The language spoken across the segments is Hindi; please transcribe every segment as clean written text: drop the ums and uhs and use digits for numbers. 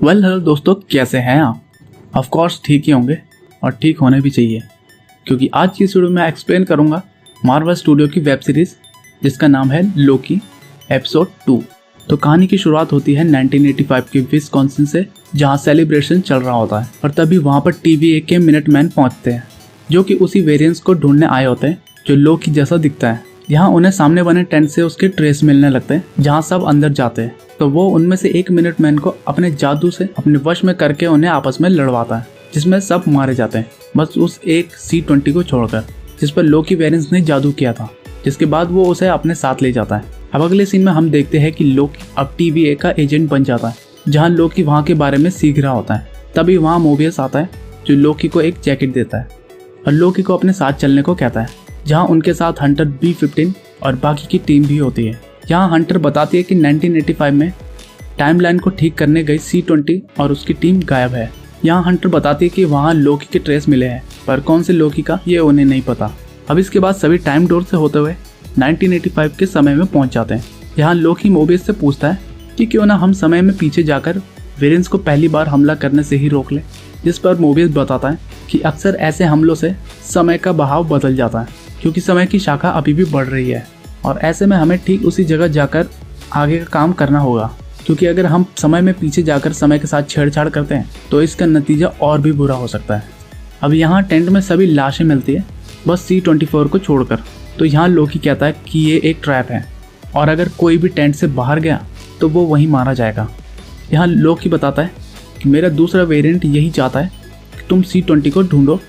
हेलो दोस्तों, कैसे हैं आप? ऑफ कोर्स ठीक ही होंगे और ठीक होने भी चाहिए, क्योंकि आज की इस वीडियो में एक्सप्लेन करूंगा मार्वल स्टूडियो की वेब सीरीज़ जिसका नाम है लोकी एपिसोड 2। तो कहानी की शुरुआत होती है 1985 के विस्कॉन्सिन से, जहां सेलिब्रेशन चल रहा होता है। और तभी वहां पर TVA के मिनटमैन पहुंचते हैं, जो कि उसी वेरिएंट्स को ढूंढने आए होते हैं जो लोकी जैसा दिखता है। यहाँ उन्हें सामने बने टेंट से उसके ट्रेस मिलने लगते हैं, जहाँ सब अंदर जाते हैं। तो वो उनमें से एक मिनटमैन को अपने जादू से अपने वश में करके उन्हें आपस में लड़वाता है, जिसमें सब मारे जाते हैं, बस उस एक C-20 को छोड़कर, जिस पर लोकी वेरिएंट्स ने जादू किया था। जिसके बाद वो उसे अपने साथ ले जाता है। अब अगले सीन में हम देखते हैं कि लोकी अब TVA का एजेंट बन जाता है, जहाँ लोकी वहाँ के बारे में सीख रहा होता है। तभी वहाँ मोबियस आता है, जो लोकी को एक जैकेट देता है और लोकी को अपने साथ चलने को कहता है, जहाँ उनके साथ हंटर B-15 और बाकी की टीम भी होती है। यहाँ हंटर बताती है कि 1985 में टाइमलाइन को ठीक करने गई C-20 और उसकी टीम गायब है। यहाँ हंटर बताती है कि वहाँ लोकी के ट्रेस मिले हैं, पर कौन से लोकी का ये उन्हें नहीं पता। अब इसके बाद सभी टाइम डोर से होते हुए 1985 के समय में पहुंच जाते हैं। यहाँ लोकी मोबियस से पूछता है कि क्यों ना हम समय में पीछे जाकर वेरिएंट्स को पहली बार हमला करने से ही रोक ले, जिस पर मोबियस बताता है कि अक्सर ऐसे हमलों से समय का बहाव बदल जाता है, क्योंकि समय की शाखा अभी भी बढ़ रही है और ऐसे में हमें ठीक उसी जगह जाकर आगे का काम करना होगा, क्योंकि अगर हम समय में पीछे जाकर समय के साथ छेड़छाड़ करते हैं तो इसका नतीजा और भी बुरा हो सकता है। अब यहाँ टेंट में सभी लाशें मिलती है, बस C-24 को छोड़कर। तो यहाँ लोकी कहता है कि ये एक ट्रैप है और अगर कोई भी टेंट से बाहर गया तो वो वहीं मारा जाएगा। यहाँ लोकी बताता है कि मेरा दूसरा वेरिएंट यही चाहता है कि तुम C-20 को ढूंढो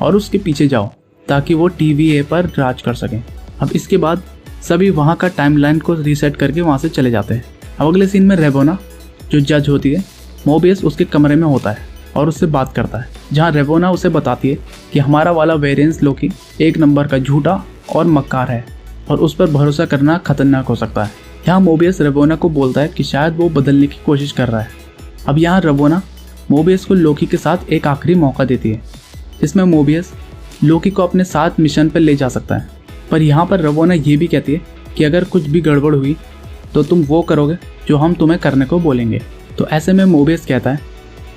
और उसके पीछे जाओ, ताकि वो TVA पर राज कर सकें। अब इसके बाद सभी वहाँ का टाइमलाइन को रीसेट करके वहाँ से चले जाते हैं। अब अगले सीन में रेवोना, जो जज होती है, मोबियस उसके कमरे में होता है और उससे बात करता है, जहाँ रेवोना उसे बताती है कि हमारा वाला वेरिएंस लोकी एक नंबर का झूठा और मक्कार है और उस पर भरोसा करना खतरनाक हो सकता है। यहाँ मोबियस रेवोना को बोलता है कि शायद वो बदलने की कोशिश कर रहा है। अब यहाँ रेवोना मोबियस को लोकी के साथ एक आखिरी मौका देती है, जिसमें मोबियस लोकी को अपने साथ मिशन पर ले जा सकता है। पर यहाँ पर रेवोना ये भी कहती है कि अगर कुछ भी गड़बड़ हुई तो तुम वो करोगे जो हम तुम्हें करने को बोलेंगे। तो ऐसे में मोबियस कहता है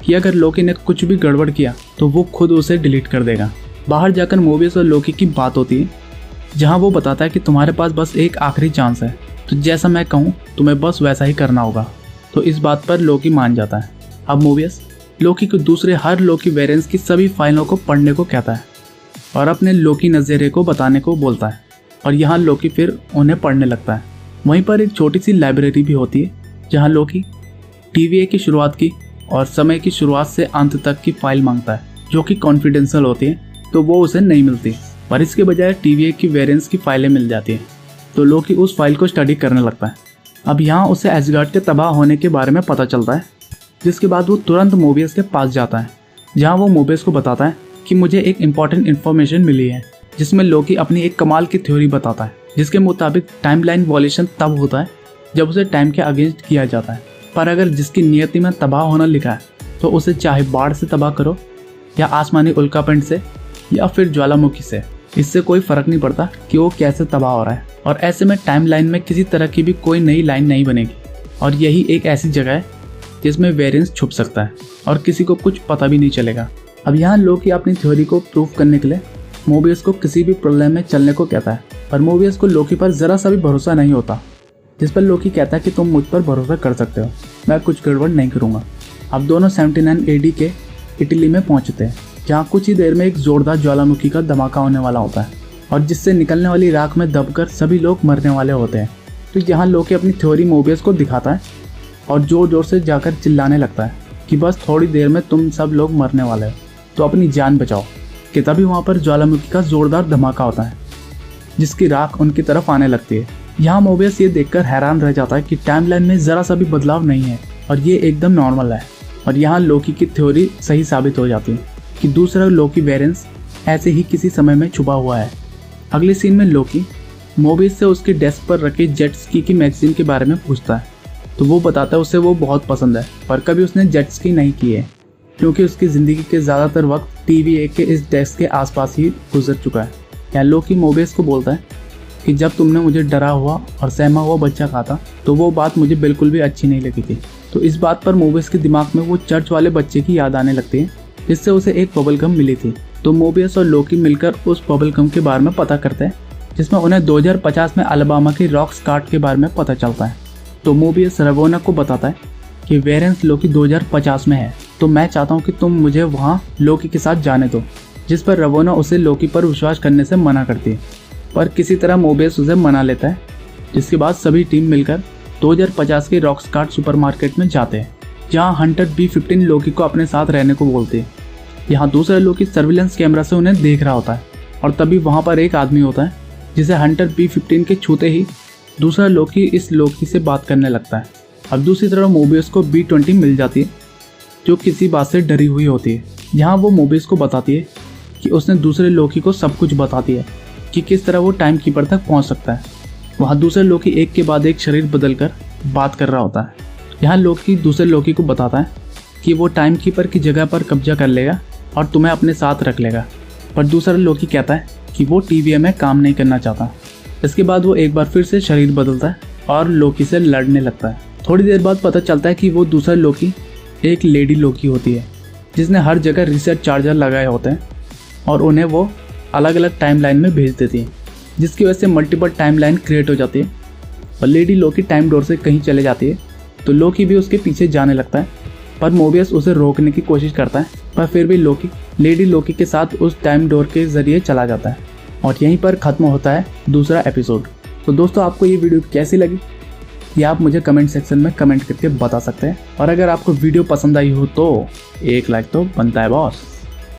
कि अगर लोकी ने कुछ भी गड़बड़ किया तो वो खुद उसे डिलीट कर देगा। बाहर जाकर मोबियस और लोकी की बात होती है, जहाँ वो बताता है कि तुम्हारे पास बस एक आखिरी चांस है, तो जैसा मैं कहूँ तुम्हें बस वैसा ही करना होगा। तो इस बात पर लोकी मान जाता है। अब मोबियस लोकी को दूसरे हर लोकी वेरिएंट्स की सभी फाइलों को पढ़ने को कहता है और अपने लोकी नज़रिए को बताने को बोलता है, और यहाँ लोकी फिर उन्हें पढ़ने लगता है। वहीं पर एक छोटी सी लाइब्रेरी भी होती है, जहाँ लोकी TVA की शुरुआत की और समय की शुरुआत से अंत तक की फाइल मांगता है, जो कि कॉन्फिडेंशियल होती है, तो वो उसे नहीं मिलती, पर इसके बजाय TVA की वेरिएंट्स की फाइलें मिल जाती हैं। तो लोकी उस फाइल को स्टडी करने लगता है। अब यहाँ उसे एसगार्ड के तबाह होने के बारे में पता चलता है, जिसके बाद वो तुरंत मोबियस के पास जाता है, जहाँ वो मोबियस को बताता है कि मुझे एक इम्पॉर्टेंट इन्फॉर्मेशन मिली है, जिसमें लोकी अपनी एक कमाल की थ्योरी बताता है, जिसके मुताबिक टाइमलाइन वॉल्यूशन तब होता है जब उसे टाइम के अगेंस्ट किया जाता है। पर अगर जिसकी नियति में तबाह होना लिखा है तो उसे चाहे बाढ़ से तबाह करो या आसमानी उल्कापिंड से या फिर ज्वालामुखी से, इससे कोई फर्क नहीं पड़ता कि वो कैसे तबाह हो रहा है। और ऐसे में टाइमलाइन में किसी तरह की भी कोई नई लाइन नहीं बनेगी, और यही एक ऐसी जगह है जिसमें वेरिएंस छुप सकता है और किसी को कुछ पता भी नहीं चलेगा। अब यहाँ लोकी अपनी थ्योरी को प्रूव करने के लिए मोबियस को किसी भी प्रलय में चलने को कहता है, पर मोबियस को लोकी पर ज़रा सा भी भरोसा नहीं होता, जिस पर लोकी कहता है कि तुम मुझ पर भरोसा कर सकते हो, मैं कुछ गड़बड़ नहीं करूँगा। अब दोनों 79 AD के इटली में पहुँचते हैं, जहाँ कुछ ही देर में एक ज़ोरदार ज्वालामुखी का धमाका होने वाला होता है और जिससे निकलने वाली राख में दबकर सभी लोग मरने वाले होते हैं। तो यहाँ लोकी अपनी थ्योरी मोबियस को दिखाता है और ज़ोर ज़ोर से जाकर चिल्लाने लगता है कि बस थोड़ी देर में तुम सब लोग मरने वाले हो, तो अपनी जान बचाओ। कि तभी वहाँ पर ज्वालामुखी का ज़ोरदार धमाका होता है, जिसकी राख उनकी तरफ आने लगती है। यहाँ मोबियस ये देखकर हैरान रह जाता है कि टाइमलाइन में ज़रा सा भी बदलाव नहीं है और ये एकदम नॉर्मल है। और यहाँ लोकी की थ्योरी सही साबित हो जाती है कि दूसरा लोकी वेरिएंस ऐसे ही किसी समय में छुपा हुआ है। अगले सीन में लोकी मोबियस से उसके डेस्क पर रखे जेट स्की की मैगजीन के बारे में पूछता है, तो वो बताता है उसे वो बहुत पसंद है, पर कभी उसने जेट स्की नहीं की है, क्योंकि उसकी ज़िंदगी के ज़्यादातर वक्त TVA के इस डेस्क के आसपास ही गुजर चुका है। यहाँ लोकी मोबियस को बोलता है कि जब तुमने मुझे डरा हुआ और सहमा हुआ बच्चा कहा था तो वो बात मुझे बिल्कुल भी अच्छी नहीं लगी थी। तो इस बात पर मोबियस के दिमाग में वो चर्च वाले बच्चे की याद आने लगती है जिससे उसे एक बबल गम मिली थी। तो मोबियस और लोकी मिलकर उस बबल गम के बारे में पता करते हैं जिसमें उन्हें 2050 में अलाबामा की रॉक स्कार्ट के बारे में पता चलता है। तो मोबियस रवोना को बताता है कि वेरेंस लोकी 2050 में है, तो मैं चाहता हूँ कि तुम मुझे वहाँ लोकी के साथ जाने दो। जिस पर रवोना उसे लोकी पर विश्वास करने से मना करती है, पर किसी तरह मोबियस उसे मना लेता है। जिसके बाद सभी टीम मिलकर 2050 के रॉक स्कार्ट सुपरमार्केट में जाते हैं, जहाँ हंटर B-15 लोकी को अपने साथ रहने को बोलते हैं। यहाँ दूसरा लोकी सर्विलेंस कैमरा से उन्हें देख रहा होता है और तभी वहाँ पर एक आदमी होता है जिसे हंटर B-15 के छूते ही दूसरा लोकी इस लोकी से बात करने लगता है। अब दूसरी तरफ मोबियस को B-20 मिल जाती है जो किसी बात से डरी हुई होती है। यहाँ वो मोबियस को बताती है कि उसने दूसरे लोकी को सब कुछ बता दिया कि किस तरह वो टाइम कीपर तक पहुँच सकता है। वहाँ दूसरे लोकी एक के बाद एक शरीर बदलकर बात कर रहा होता है। यहाँ लोकी दूसरे लोकी को बताता है कि वो टाइम कीपर की जगह पर कब्जा कर लेगा और तुम्हें अपने साथ रख लेगा, पर दूसरा लोकी कहता है कि वो TVA में काम नहीं करना चाहता। इसके बाद वो एक बार फिर से शरीर बदलता है और लोकी से लड़ने लगता है। थोड़ी देर बाद पता चलता है कि वो दूसरा लोकी एक लेडी लोकी होती है जिसने हर जगह रिसेट चार्जर लगाए होते हैं और उन्हें वो अलग अलग टाइमलाइन में भेज देती है, जिसकी वजह से मल्टीपल टाइमलाइन क्रिएट हो जाती है और लेडी लोकी टाइम डोर से कहीं चले जाती है। तो लोकी भी उसके पीछे जाने लगता है, पर मोबियस उसे रोकने की कोशिश करता है, पर फिर भी लोकी लेडी लोकी के साथ उस टाइम डोर के जरिए चला जाता है और यहीं पर ख़त्म होता है दूसरा एपिसोड। तो दोस्तों, आपको ये वीडियो कैसी लगी ये आप मुझे कमेंट सेक्शन में कमेंट करके बता सकते हैं, और अगर आपको वीडियो पसंद आई हो तो एक लाइक तो बनता है बॉस।